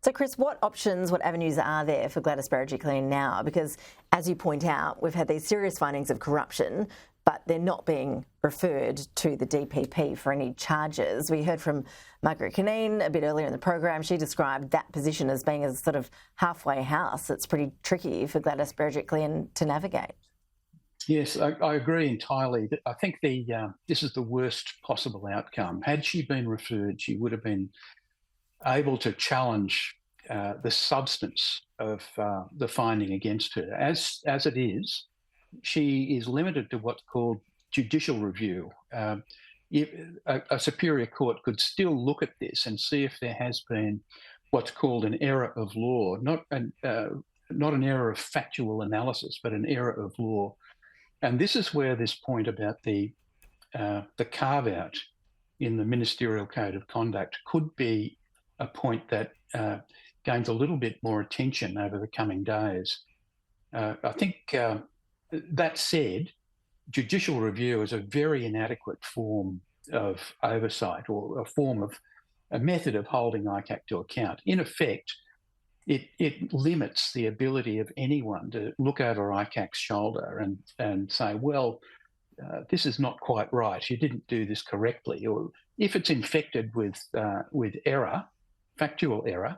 So, Chris, what options, what avenues are there for Gladys Berejiklian now? Because, as you point out, we've had these serious findings of corruption, but they're not being referred to the DPP for any charges. We heard from Margaret Cunneen a bit earlier in the program. She described that position as being a sort of halfway house that's pretty tricky for Gladys Berejiklian to navigate. Yes, I agree entirely. I think this is the worst possible outcome. Had she been referred, she would have been able to challenge the substance of the finding against her. As it is, she is limited to what's called judicial review. A superior court could still look at this and see if there has been what's called an error of law, not an error of factual analysis, but an error of law. And this is where this point about the carve-out in the ministerial code of conduct could be a point that gains a little bit more attention over the coming days. I think that said, judicial review is a very inadequate form of oversight, or a method of holding ICAC to account. In effect, it limits the ability of anyone to look over ICAC's shoulder and say, well, this is not quite right. You didn't do this correctly. Or if it's infected with error, factual error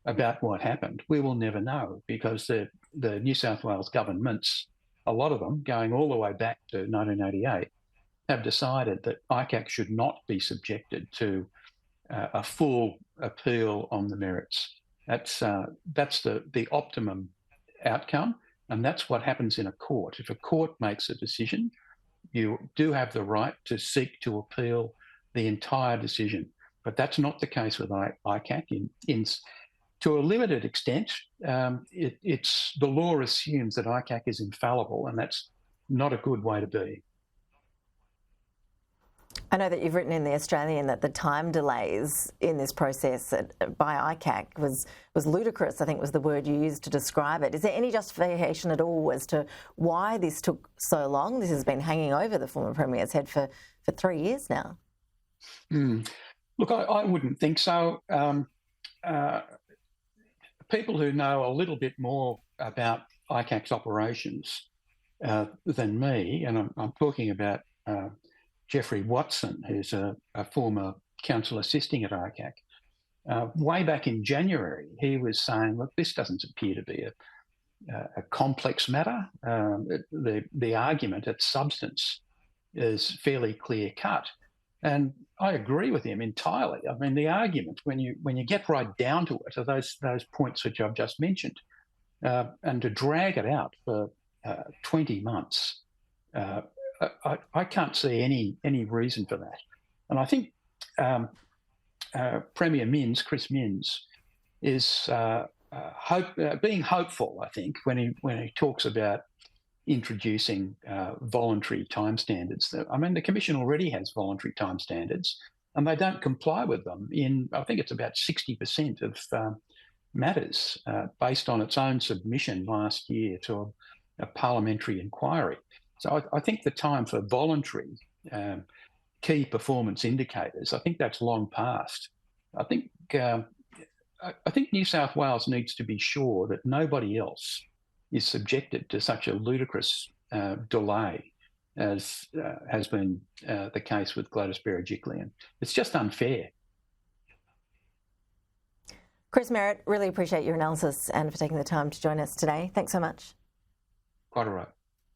about what happened, we will never know, because the New South Wales governments, a lot of them going all the way back to 1988, have decided that ICAC should not be subjected to a full appeal on the merits. That's the optimum outcome, and that's what happens in a court. If a court makes a decision, you do have the right to seek to appeal the entire decision. But that's not the case with ICAC. To a limited extent, the law assumes that ICAC is infallible, and that's not a good way to be. I know that you've written in The Australian that the time delays in this process by ICAC was ludicrous, I think was the word you used to describe it. Is there any justification at all as to why this took so long? This has been hanging over the former Premier's head for 3 years now. Look, I wouldn't think so. People who know a little bit more about ICAC's operations than me, and I'm talking about Jeffrey Watson, who's a former counsel assisting at ICAC. Way back in January, he was saying, look, this doesn't appear to be a complex matter. The argument, its substance, is fairly clear cut. And I agree with him entirely. I mean, the argument, when you get right down to it, are those points which I've just mentioned. And to drag it out for 20 months, I can't see any reason for that. And I think Premier Minns, Chris Minns, is being hopeful, I think, when he talks about introducing voluntary time standards. I mean, the Commission already has voluntary time standards, and they don't comply with them in, I think it's about 60% of matters, based on its own submission last year to a parliamentary inquiry. So I think the time for voluntary key performance indicators, I think that's long past. I think New South Wales needs to be sure that nobody else is subjected to such a ludicrous delay as has been the case with Gladys Berejiklian. It's just unfair. Chris Merritt, really appreciate your analysis and for taking the time to join us today. Thanks so much. Quite all right.